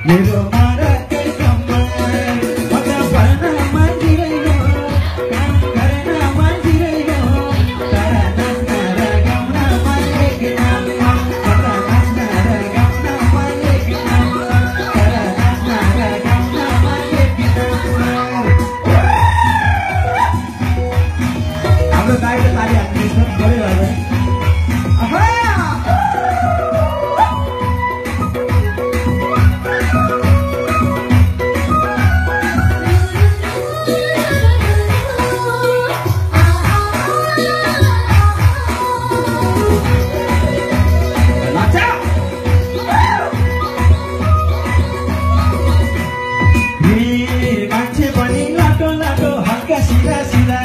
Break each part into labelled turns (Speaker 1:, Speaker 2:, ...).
Speaker 1: मेरो मरकै कम्मर मजा पर्न मन्दिरैनो काम गर्न मन्दिरैनो तर नाच्न र गाउन मन्दिर तर नाच्न र गाउन मन्दिर तर नाच्न र गाउन मन्दिर हाम्रो दाइले ताली हान्ने गऱ्यो होला मान्छे पनि लाटो लाटो हल्का सिधा सिधा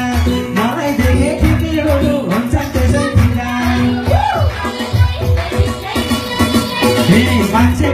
Speaker 1: मलाई देखे तिमीहरू हुन्छन् त्यसै तिरा मान्छे